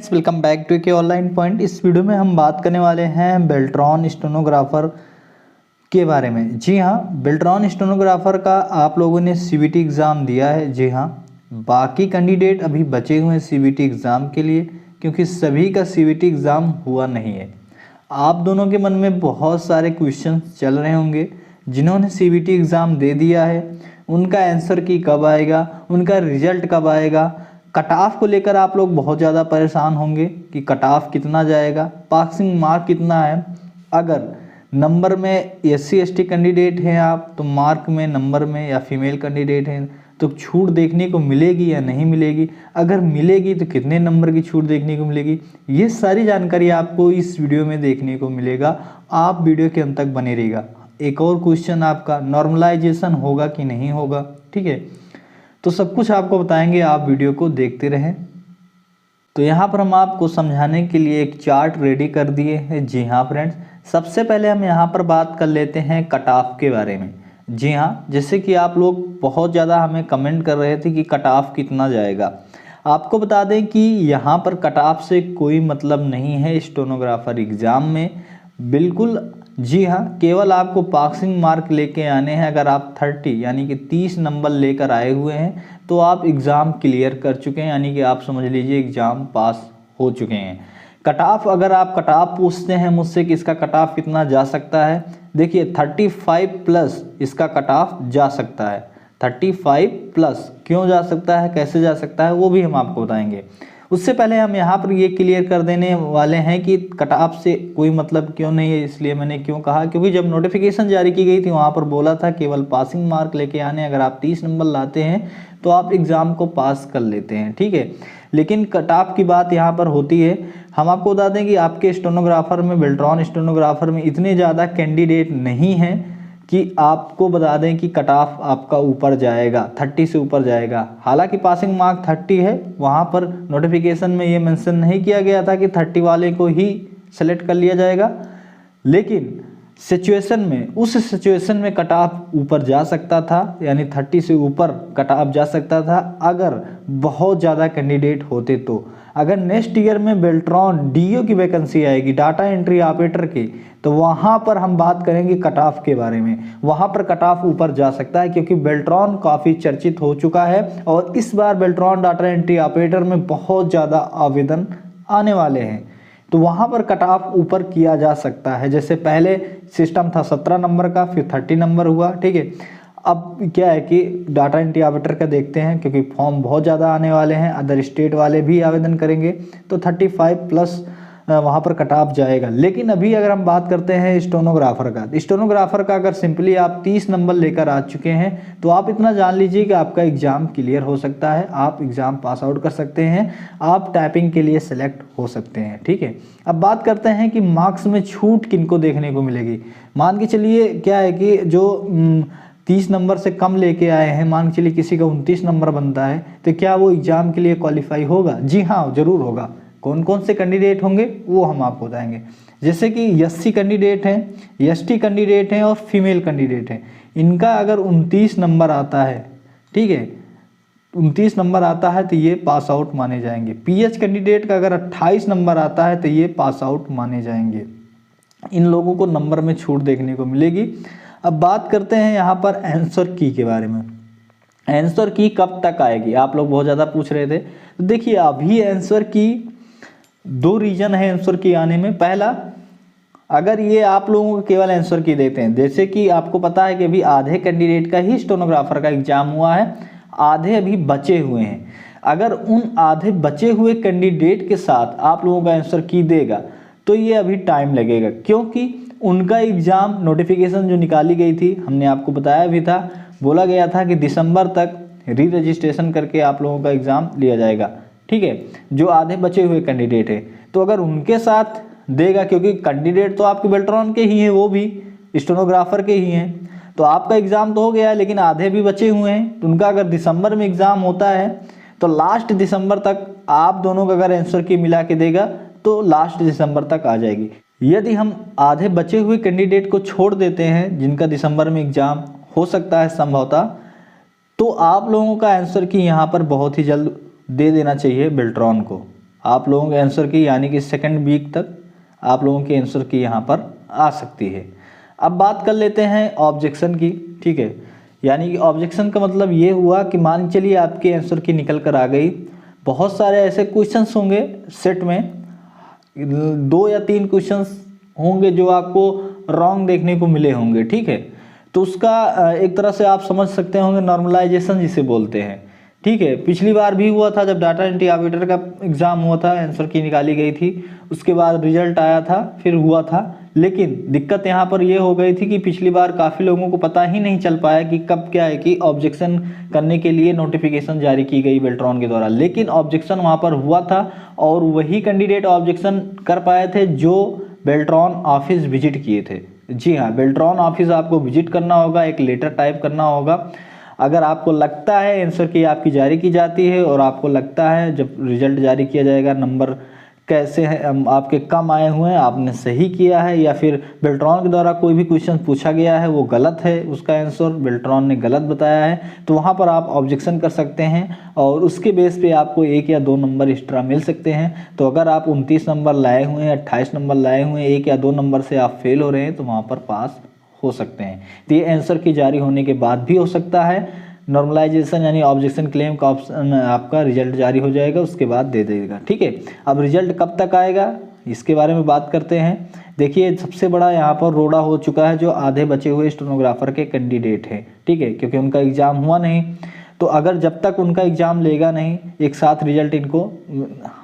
Welcome back to के online point. इस video में हम बात करने वाले हैं बेल्ट्रॉन स्टेनोग्राफर के बारे में। जी हाँ, बेल्ट्रॉन स्टेनोग्राफर का आप लोगों ने सीबीटी एग्ज़ाम दिया है। जी हाँ, बाकी कैंडिडेट अभी बचे हुए हैं सीबीटी एग्ज़ाम के लिए, क्योंकि सभी का सीबीटी एग्ज़ाम हुआ नहीं है। आप दोनों के मन में बहुत सारे क्वेश्चन चल रहे होंगे। जिन्होंने सीबीटी एग्ज़ाम दे दिया है उनका आंसर की कब आएगा, उनका रिजल्ट कब आएगा, कट ऑफ को लेकर आप लोग बहुत ज़्यादा परेशान होंगे कि कट ऑफ कितना जाएगा, पासिंग मार्क कितना है। अगर नंबर में एससी एसटी कैंडिडेट हैं आप, तो मार्क में नंबर में, या फीमेल कैंडिडेट हैं तो छूट देखने को मिलेगी या नहीं मिलेगी, अगर मिलेगी तो कितने नंबर की छूट देखने को मिलेगी, ये सारी जानकारी आपको इस वीडियो में देखने को मिलेगा। आप वीडियो के अंत तक बने रहिएगा। एक और क्वेश्चन आपका, नॉर्मलाइजेशन होगा कि नहीं होगा, ठीक है, तो सब कुछ आपको बताएंगे, आप वीडियो को देखते रहें। तो यहाँ पर हम आपको समझाने के लिए एक चार्ट रेडी कर दिए हैं। जी हाँ फ्रेंड्स, सबसे पहले हम यहाँ पर बात कर लेते हैं कट ऑफ के बारे में। जी हाँ, जैसे कि आप लोग बहुत ज़्यादा हमें कमेंट कर रहे थे कि कट ऑफ कितना जाएगा। आपको बता दें कि यहाँ पर कट ऑफ से कोई मतलब नहीं है स्टेनोग्राफर एग्ज़ाम में, बिल्कुल। जी हाँ, केवल आपको पासिंग मार्क लेके आने हैं। अगर आप 30 यानी कि 30 नंबर लेकर आए हुए हैं तो आप एग्ज़ाम क्लियर कर चुके हैं, यानी कि आप समझ लीजिए एग्ज़ाम पास हो चुके हैं। कट ऑफ, अगर आप कट ऑफ पूछते हैं मुझसे कि इसका कट ऑफ कितना जा सकता है, देखिए 35 प्लस इसका कट ऑफ जा सकता है। 35 प्लस क्यों जा सकता है, कैसे जा सकता है, वो भी हम आपको बताएंगे। उससे पहले हम यहाँ पर ये क्लियर कर देने वाले हैं कि कट ऑफ से कोई मतलब क्यों नहीं है। इसलिए मैंने क्यों कहा, क्योंकि जब नोटिफिकेशन जारी की गई थी वहाँ पर बोला था केवल पासिंग मार्क लेके आने, अगर आप 30 नंबर लाते हैं तो आप एग्ज़ाम को पास कर लेते हैं, ठीक है। लेकिन कट ऑफ की बात यहाँ पर होती है। हम आपको बता दें कि आपके स्टेनोग्राफर में, बेल्ट्रॉन स्टेनोग्राफर में इतने ज़्यादा कैंडिडेट नहीं हैं कि आपको बता दें कि कट ऑफ आपका ऊपर जाएगा, 30 से ऊपर जाएगा। हालांकि पासिंग मार्क 30 है, वहाँ पर नोटिफिकेशन में ये मेंशन नहीं किया गया था कि 30 वाले को ही सेलेक्ट कर लिया जाएगा, लेकिन सिचुएशन में, उस सिचुएशन में कट ऑफ ऊपर जा सकता था, यानी 30 से ऊपर कट ऑफ जा सकता था अगर बहुत ज़्यादा कैंडिडेट होते तो। अगर नेक्स्ट ईयर में बेल्ट्रॉन डीओ की वैकेंसी आएगी, डाटा एंट्री ऑपरेटर की, तो वहाँ पर हम बात करेंगे कट ऑफ के बारे में। वहाँ पर कट ऑफ ऊपर जा सकता है, क्योंकि बेल्ट्रॉन काफ़ी चर्चित हो चुका है और इस बार बेल्ट्रॉन डाटा एंट्री ऑपरेटर में बहुत ज़्यादा आवेदन आने वाले हैं, तो वहाँ पर कट ऑफ ऊपर किया जा सकता है। जैसे पहले सिस्टम था 17 नंबर का, फिर 30 नंबर हुआ, ठीक है। अब क्या है कि डाटा एंट्री ऑपरेटर का देखते हैं, क्योंकि फॉर्म बहुत ज़्यादा आने वाले हैं, अदर स्टेट वाले भी आवेदन करेंगे, तो 35 प्लस वहाँ पर कट ऑफ जाएगा। लेकिन अभी अगर हम बात करते हैं स्टेनोग्राफर का, स्टेनोग्राफर का अगर सिंपली आप 30 नंबर लेकर आ चुके हैं तो आप इतना जान लीजिए कि आपका एग्ज़ाम क्लियर हो सकता है, आप एग्ज़ाम पास आउट कर सकते हैं, आप टाइपिंग के लिए सेलेक्ट हो सकते हैं, ठीक है। अब बात करते हैं कि मार्क्स में छूट किनको देखने को मिलेगी। मान के चलिए क्या है कि जो 30 नंबर से कम लेके आए हैं, मान के चलिए किसी का 29 नंबर बनता है, तो क्या वो एग्ज़ाम के लिए क्वालिफाई होगा? जी हाँ, ज़रूर होगा। कौन कौन से कैंडिडेट होंगे वो हम आपको बताएंगे। जैसे कि एससी कैंडिडेट हैं, एसटी कैंडिडेट हैं और फीमेल कैंडिडेट हैं। इनका अगर 29 नंबर आता है, ठीक है, 29 नंबर आता है तो ये पास आउट माने जाएंगे। पीएच कैंडिडेट का अगर 28 नंबर आता है तो ये पास आउट माने जाएंगे। इन लोगों को नंबर में छूट देखने को मिलेगी। अब बात करते हैं यहाँ पर आंसर की के बारे में। आंसर की कब तक आएगी, आप लोग बहुत ज़्यादा पूछ रहे थे। तो देखिए, अभी आंसर की 2 रीज़न है आंसर की आने में। पहला, अगर ये आप लोगों को केवल आंसर की देते हैं, जैसे कि आपको पता है कि अभी आधे कैंडिडेट का ही स्टेनोग्राफर का एग्जाम हुआ है, आधे अभी बचे हुए हैं। अगर उन आधे बचे हुए कैंडिडेट के साथ आप लोगों का आंसर की देगा तो ये अभी टाइम लगेगा, क्योंकि उनका एग्ज़ाम नोटिफिकेशन जो निकाली गई थी, हमने आपको बताया भी था, बोला गया था कि दिसंबर तक री रजिस्ट्रेशन करके आप लोगों का एग्ज़ाम लिया जाएगा, ठीक है, जो आधे बचे हुए कैंडिडेट हैं। तो अगर उनके साथ देगा, क्योंकि कैंडिडेट तो आपके बेल्ट्रॉन के ही हैं, वो भी स्टेनोग्राफर के ही हैं, तो आपका एग्ज़ाम तो हो गया है, लेकिन आधे भी बचे हुए हैं, तो उनका अगर दिसंबर में एग्ज़ाम होता है तो लास्ट दिसंबर तक आप दोनों का अगर आंसर की मिला के देगा तो लास्ट दिसंबर तक आ जाएगी। यदि हम आधे बचे हुए कैंडिडेट को छोड़ देते हैं, जिनका दिसंबर में एग्ज़ाम हो सकता है संभवतः, तो आप लोगों का आंसर की यहाँ पर बहुत ही जल्द दे देना चाहिए बेल्ट्रॉन को। आप लोगों के आंसर की यानी कि सेकंड वीक तक आप लोगों के आंसर की यहाँ पर आ सकती है। अब बात कर लेते हैं ऑब्जेक्शन की, ठीक है। यानी कि ऑब्जेक्शन का मतलब ये हुआ कि मान चलिए आपके आंसर की निकल कर आ गई, बहुत सारे ऐसे क्वेश्चंस होंगे सेट में, 2 या 3 क्वेश्चंस होंगे जो आपको रॉन्ग देखने को मिले होंगे, ठीक है। तो उसका एक तरह से आप समझ सकते होंगे नॉर्मलाइजेशन जिसे बोलते हैं, ठीक है। पिछली बार भी हुआ था जब डाटा एंट्री ऑपरेटर का एग्ज़ाम हुआ था, आंसर की निकाली गई थी, उसके बाद रिजल्ट आया था, फिर हुआ था। लेकिन दिक्कत यहाँ पर ये हो गई थी कि पिछली बार काफ़ी लोगों को पता ही नहीं चल पाया कि कब क्या है कि ऑब्जेक्शन करने के लिए नोटिफिकेशन जारी की गई बेल्ट्रॉन के द्वारा, लेकिन ऑब्जेक्शन वहाँ पर हुआ था और वही कैंडिडेट ऑब्जेक्शन कर पाए थे जो बेल्ट्रॉन ऑफिस विजिट किए थे। जी हाँ, बेल्ट्रॉन ऑफिस आपको विजिट करना होगा, एक लेटर टाइप करना होगा। अगर आपको लगता है आंसर की आपकी जारी की जाती है और आपको लगता है जब रिजल्ट जारी किया जाएगा नंबर कैसे हैं आपके कम आए हुए हैं, आपने सही किया है, या फिर बेल्ट्रॉन के द्वारा कोई भी क्वेश्चन पूछा गया है वो गलत है, उसका आंसर बेल्ट्रॉन ने गलत बताया है, तो वहाँ पर आप ऑब्जेक्शन कर सकते हैं और उसके बेस पे आपको 1 या 2 नंबर एक्स्ट्रा मिल सकते हैं। तो अगर आप 29 नंबर लाए हुए हैं, 28 नंबर लाए हुए हैं, 1 या 2 नंबर से आप फेल हो रहे हैं, तो वहाँ पर पास हो सकते हैं। तो ये आंसर की जारी होने के बाद भी हो सकता है। नॉर्मलाइजेशन यानी ऑब्जेक्शन क्लेम का ऑप्शन आपका रिजल्ट जारी हो जाएगा, उसके बाद दे देगा, ठीक है। अब रिजल्ट कब तक आएगा इसके बारे में बात करते हैं। देखिए सबसे बड़ा यहाँ पर रोड़ा हो चुका है जो आधे बचे हुए स्टेनोग्राफर के कैंडिडेट हैं, ठीक है, क्योंकि उनका एग्ज़ाम हुआ नहीं। तो अगर जब तक उनका एग्ज़ाम लेगा नहीं, एक साथ रिजल्ट इनको,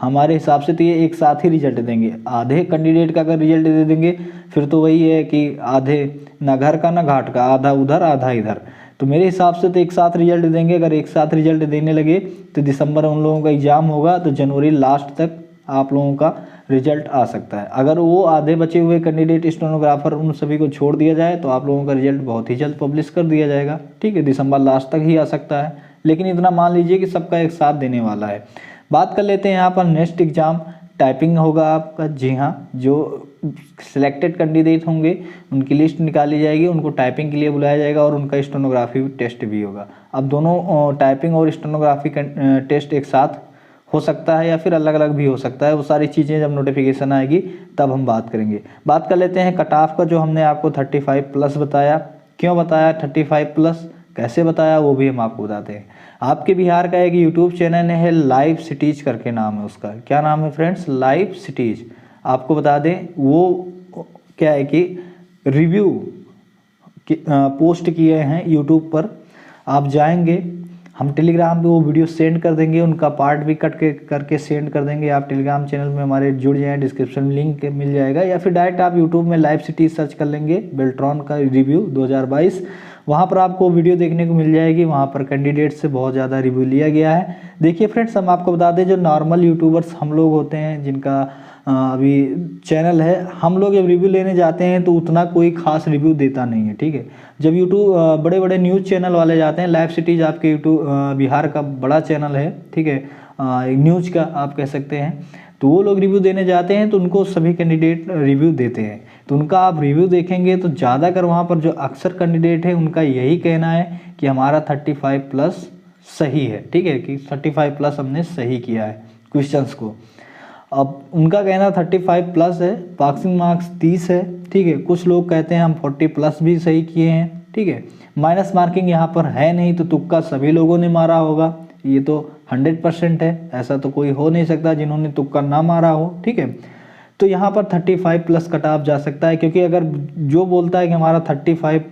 हमारे हिसाब से तो ये एक साथ ही रिजल्ट देंगे। आधे कैंडिडेट का अगर रिजल्ट दे देंगे फिर तो वही है कि आधे ना घर का ना घाट का, आधा उधर आधा इधर। तो मेरे हिसाब से तो एक साथ रिजल्ट देंगे। अगर एक साथ रिजल्ट देने लगे तो दिसंबर उन लोगों का एग्ज़ाम होगा, तो जनवरी लास्ट तक आप लोगों का रिजल्ट आ सकता है। अगर वो आधे बचे हुए कैंडिडेट स्टेनोग्राफर उन सभी को छोड़ दिया जाए तो आप लोगों का रिजल्ट बहुत ही जल्द पब्लिश कर दिया जाएगा, ठीक है, दिसंबर लास्ट तक ही आ सकता है। लेकिन इतना मान लीजिए कि सबका एक साथ देने वाला है। बात कर लेते हैं यहाँ पर नेक्स्ट एग्ज़ाम टाइपिंग होगा आपका। जी हाँ, जो सिलेक्टेड कैंडिडेट होंगे उनकी लिस्ट निकाली जाएगी, उनको टाइपिंग के लिए बुलाया जाएगा और उनका स्टेनोग्राफी टेस्ट भी होगा। अब दोनों टाइपिंग और स्टेनोग्राफी टेस्ट एक साथ हो सकता है या फिर अलग अलग भी हो सकता है। वो सारी चीज़ें जब नोटिफिकेशन आएगी तब हम बात करेंगे। बात कर लेते हैं कट ऑफ का, जो हमने आपको 35+ बताया। क्यों बताया 35+, कैसे बताया वो भी हम आपको बताते हैं। आपके बिहार का एक यूट्यूब चैनल है लाइव सिटीज करके नाम है उसका। क्या नाम है फ्रेंड्स? Live cities. आपको बता दें वो क्या है कि रिव्यू पोस्ट किए हैं यूट्यूब पर। आप जाएंगे, हम टेलीग्राम पे वो वीडियो सेंड कर देंगे, उनका पार्ट भी कट के करके सेंड कर देंगे। आप टेलीग्राम चैनल में हमारे जुड़ जाएँ, डिस्क्रिप्शन में लिंक मिल जाएगा, या फिर डायरेक्ट आप यूट्यूब में लाइव सिटीज सर्च कर लेंगे बेल्ट्रॉन का रिव्यू 2022, वहाँ पर आपको वीडियो देखने को मिल जाएगी। वहाँ पर कैंडिडेट से बहुत ज़्यादा रिव्यू लिया गया है। देखिए फ्रेंड्स, हम आपको बता दें जो नॉर्मल यूट्यूबर्स हम लोग होते हैं जिनका अभी चैनल है, हम लोग जब रिव्यू लेने जाते हैं तो उतना कोई खास रिव्यू देता नहीं है, ठीक है। जब यूट्यूब बड़े बड़े न्यूज़ चैनल वाले जाते हैं, लाइव सिटीज आपके यूट्यूब बिहार का बड़ा चैनल है, ठीक है, न्यूज़ का आप कह सकते हैं, तो वो लोग रिव्यू देने जाते हैं तो उनको सभी कैंडिडेट रिव्यू देते हैं। तो उनका आप रिव्यू देखेंगे तो ज़्यादातर वहाँ पर जो अक्सर कैंडिडेट है उनका यही कहना है कि हमारा 35+ सही है, ठीक है, कि 35+ हमने सही किया है क्वेश्चंस को। अब उनका कहना 35+ है, पासिंग मार्क्स 30 है, ठीक है। कुछ लोग कहते हैं हम 40+ भी सही किए हैं, ठीक है। माइनस मार्किंग यहाँ पर है नहीं, तो तुक्का सभी लोगों ने मारा होगा, ये तो 100% है, ऐसा तो कोई हो नहीं सकता जिन्होंने तुक्का ना मारा हो, ठीक है। तो यहाँ पर 35+ कट ऑफ जा सकता है, क्योंकि अगर जो बोलता है कि हमारा 35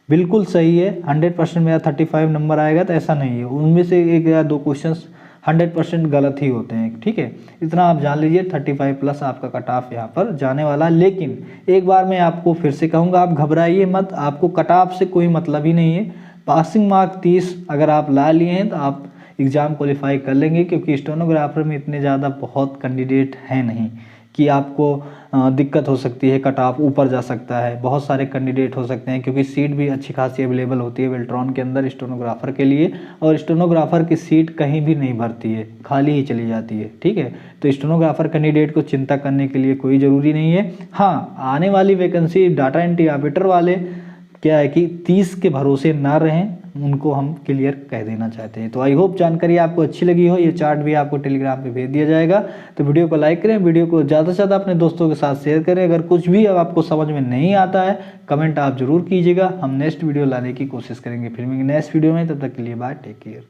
बिल्कुल सही है, 100% मेरा 35 नंबर आएगा, तो ऐसा नहीं है। उनमें से 1 या 2 क्वेश्चंस 100% गलत ही होते हैं, ठीक है। इतना आप जान लीजिए 35+ आपका कट ऑफ यहाँ पर जाने वाला। लेकिन एक बार मैं आपको फिर से कहूँगा, आप घबराइए मत, आपको कट ऑफ से कोई मतलब ही नहीं है। पासिंग मार्क 30 अगर आप ला लिए हैं तो आप एग्ज़ाम क्वालिफाई कर लेंगे, क्योंकि स्टेनोग्राफर में इतने ज़्यादा बहुत कैंडिडेट हैं नहीं कि आपको दिक्कत हो सकती है, कट ऑफ ऊपर जा सकता है, बहुत सारे कैंडिडेट हो सकते हैं, क्योंकि सीट भी अच्छी खासी अवेलेबल होती है बेल्ट्रॉन के अंदर स्टेनोग्राफर के लिए, और स्टेनोग्राफर की सीट कहीं भी नहीं भरती है, खाली ही चली जाती है, ठीक है। तो स्टेनोग्राफर कैंडिडेट को चिंता करने के लिए कोई ज़रूरी नहीं है। हाँ, आने वाली वैकेंसी डाटा एंट्री ऑपरेटर वाले क्या है कि 30 के भरोसे ना रहें, उनको हम क्लियर कह देना चाहते हैं। तो आई होप जानकारी आपको अच्छी लगी हो। ये चार्ट भी आपको टेलीग्राम पे भेज दिया जाएगा। तो वीडियो को लाइक करें, वीडियो को ज़्यादा से ज़्यादा अपने दोस्तों के साथ शेयर करें। अगर कुछ भी अब आपको समझ में नहीं आता है कमेंट आप जरूर कीजिएगा, हम नेक्स्ट वीडियो लाने की कोशिश करेंगे। फिर मिलेंगे नेक्स्ट वीडियो में, तब तक के लिए बाय, टेक केयर।